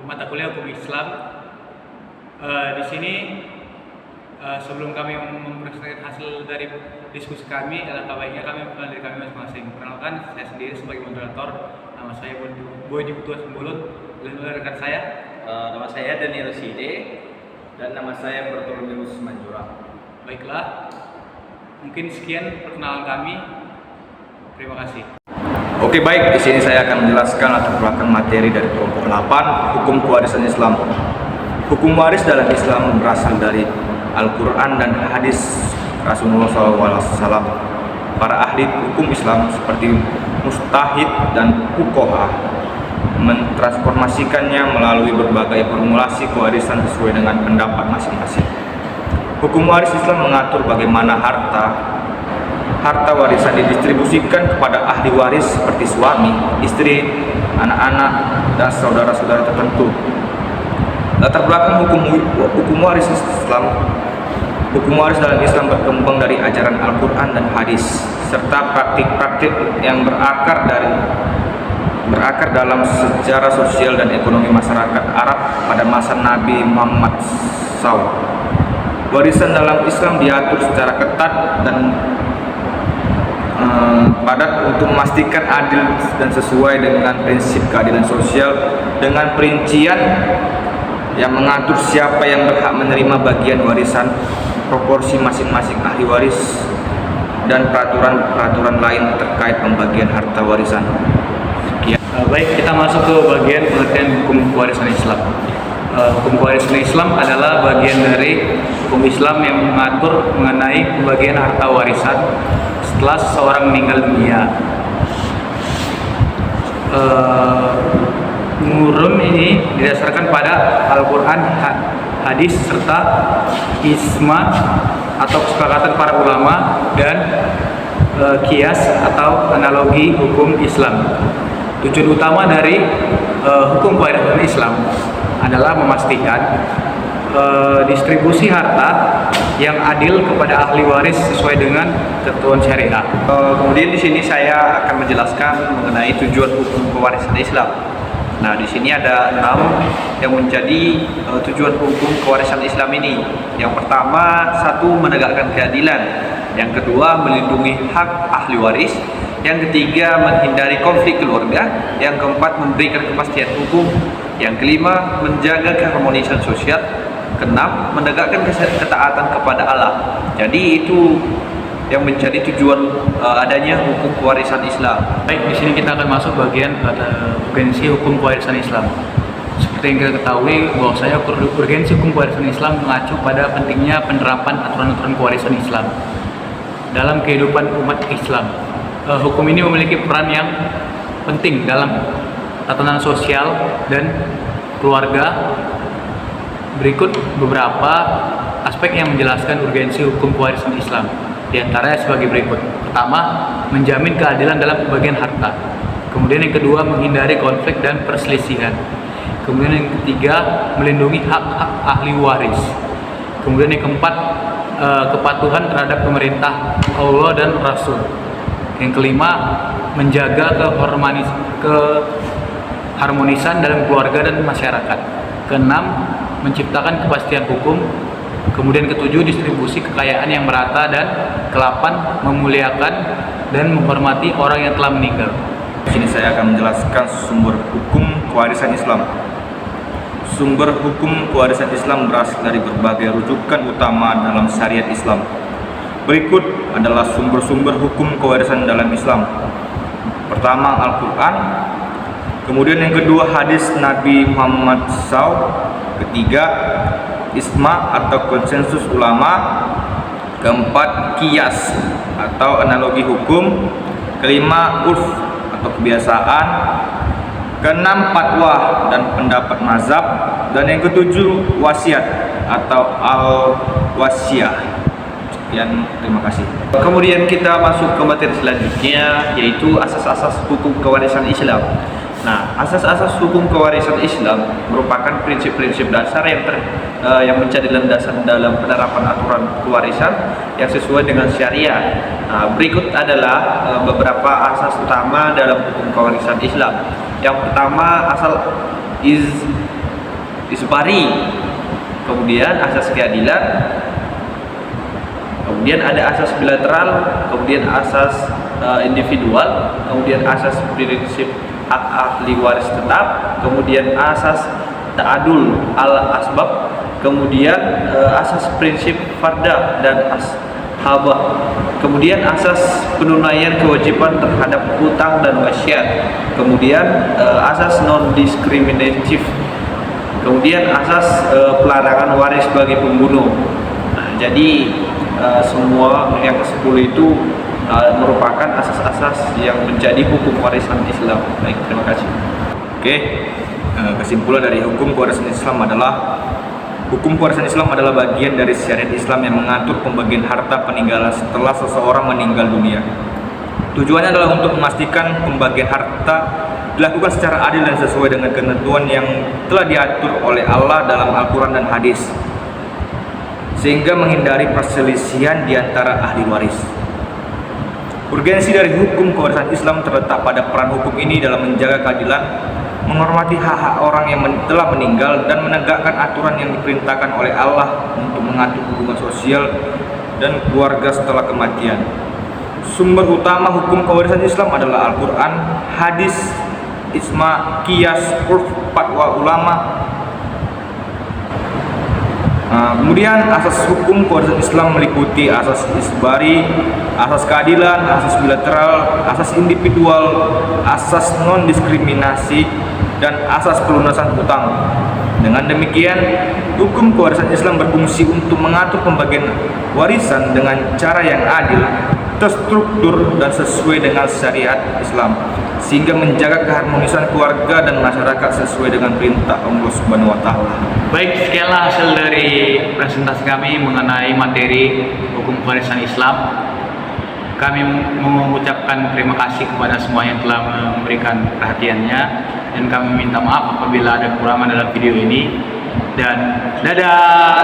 mata kuliah hukum Islam. Di sini sebelum kami mempresentasikan hasil dari diskusi kami, alangkah baiknya kami mengenal diri kami masing-masing. Perkenalkan, saya sendiri sebagai moderator, nama saya Boy Diputua Sembulut, dan rekan saya. Nama saya Daniel Side dan nama saya Bertolmeus Manjura. Baiklah, mungkin sekian perkenalan kami. Terima kasih. Oke, baik, di sini saya akan menjelaskan latar belakang materi dari kelompok 8, hukum kewarisan Islam. Hukum waris dalam Islam berasal dari Al-Quran dan hadis Rasulullah SAW. Para ahli hukum Islam seperti mustahid dan fuqaha mentransformasikannya melalui berbagai formulasi kewarisan sesuai dengan pendapat masing-masing. Hukum waris Islam mengatur bagaimana harta warisan didistribusikan kepada ahli waris seperti suami, istri, anak-anak, dan saudara-saudara tertentu. Latar belakang hukum waris Islam. Hukum waris dalam Islam berkembang dari ajaran Al-Quran dan hadis serta praktik-praktik yang berakar dalam sejarah sosial dan ekonomi masyarakat Arab pada masa Nabi Muhammad SAW. Warisan dalam Islam diatur secara ketat dan padat untuk memastikan adil dan sesuai dengan prinsip keadilan sosial, dengan perincian yang mengatur siapa yang berhak menerima bagian warisan, proporsi masing-masing ahli waris, dan peraturan-peraturan lain terkait pembagian harta warisan. Sekian. Baik, kita masuk ke bagian pengertian hukum kewarisan Islam. Hukum kewarisan Islam adalah bagian dari hukum Islam yang mengatur mengenai pembagian harta warisan setelah seseorang meninggal dunia. Hukum ini didasarkan pada Al-Quran, hadis, serta ijma atau kesepakatan para ulama dan kias atau analogi hukum Islam. Tujuan utama dari hukum kewarisan Islam adalah memastikan distribusi harta yang adil kepada ahli waris sesuai dengan ketentuan syariah. Kemudian di sini saya akan menjelaskan mengenai tujuan hukum kewarisan Islam. Nah, di sini ada 6 yang menjadi tujuan hukum kewarisan Islam ini. Yang pertama, 1, menegakkan keadilan. Yang kedua, melindungi hak ahli waris. Yang ketiga, menghindari konflik keluarga. Yang keempat, memberikan kepastian hukum. Yang kelima, menjaga keharmonisan sosial. Keenam, menegakkan ketaatan kepada Allah. Jadi itu yang menjadi tujuan adanya hukum kewarisan Islam. Baik, di sini kita akan masuk bagian urgensi hukum kewarisan Islam. Seperti yang kita ketahui bahwasanya urgensi hukum kewarisan Islam mengacu pada pentingnya penerapan aturan-aturan kewarisan Islam dalam kehidupan umat Islam. Hukum ini memiliki peran yang penting dalam tatanan sosial dan keluarga. Berikut beberapa aspek yang menjelaskan urgensi hukum kewarisan Islam. Di antaranya sebagai berikut. Pertama, menjamin keadilan dalam pembagian harta. Kemudian yang kedua, menghindari konflik dan perselisihan. Kemudian yang ketiga, melindungi hak-hak ahli waris. Kemudian yang keempat, kepatuhan terhadap pemerintah Allah dan Rasul. Yang kelima, menjaga keharmonisan dalam keluarga dan masyarakat. Keenam, menciptakan kepastian hukum. Kemudian ketujuh, distribusi kekayaan yang merata. Dan kelapan, memuliakan dan menghormati orang yang telah meninggal. Di sini saya akan menjelaskan sumber hukum kewarisan Islam. Sumber hukum kewarisan Islam berasal dari berbagai rujukan utama dalam syariat Islam. Berikut adalah sumber-sumber hukum kewarisan dalam Islam. Pertama, Al-Quran. Kemudian yang kedua, hadis Nabi Muhammad SAW. Ketiga, ijma atau konsensus ulama. Keempat, qiyas atau analogi hukum. Kelima, urf atau kebiasaan. Keenam, fatwa dan pendapat mazhab. Dan yang ketujuh, wasiat atau al-wasiyah. Sekian, terima kasih. Kemudian kita masuk ke materi selanjutnya, yaitu asas-asas hukum kewarisan Islam. Nah, asas-asas hukum kewarisan Islam merupakan prinsip-prinsip dasar yang menjadi landasan dalam penerapan aturan kewarisan yang sesuai dengan syariat. Nah, berikut adalah beberapa asas utama dalam hukum kewarisan Islam. Yang pertama, isbari, kemudian asas keadilan, kemudian ada asas bilateral, kemudian asas individual, kemudian asas prinsip hak ahli waris tetap, kemudian asas ta'adul al asbab, kemudian asas prinsip farda dan ashabah, kemudian asas penunaian kewajiban terhadap hutang dan wasiat, kemudian asas non diskriminatif, kemudian asas pelarangan waris bagi pembunuh. Nah, jadi semua yang ke-10 itu merupakan asas-asas yang menjadi hukum warisan Islam. Baik, terima kasih. Oke, kesimpulan dari hukum kewarisan Islam adalah hukum kewarisan Islam adalah bagian dari syariat Islam yang mengatur pembagian harta peninggalan setelah seseorang meninggal dunia. Tujuannya adalah untuk memastikan pembagian harta dilakukan secara adil dan sesuai dengan ketentuan yang telah diatur oleh Allah dalam Al-Quran dan hadis, sehingga menghindari perselisihan di antara ahli waris. Urgensi dari hukum kewarisan Islam terletak pada peran hukum ini dalam menjaga keadilan, menghormati hak-hak orang yang telah meninggal, dan menegakkan aturan yang diperintahkan oleh Allah untuk mengatur hubungan sosial dan keluarga setelah kematian. Sumber utama hukum kewarisan Islam adalah Al-Quran, hadis, ijma, qiyas, urf, fatwa ulama. Kemudian asas hukum kewarisan Islam meliputi asas isbari, asas keadilan, asas bilateral, asas individual, asas non-diskriminasi, dan asas pelunasan hutang. Dengan demikian, hukum kewarisan Islam berfungsi untuk mengatur pembagian warisan dengan cara yang adil, terstruktur, dan sesuai dengan syariat Islam, sehingga menjaga keharmonisan keluarga dan masyarakat sesuai dengan perintah Allah Subhanahu wa Ta'ala. Baik, sekianlah hasil dari presentasi kami mengenai materi hukum kewarisan Islam. Kami mengucapkan terima kasih kepada semua yang telah memberikan perhatiannya, dan kami minta maaf apabila ada kekurangan dalam video ini. Dan dadah.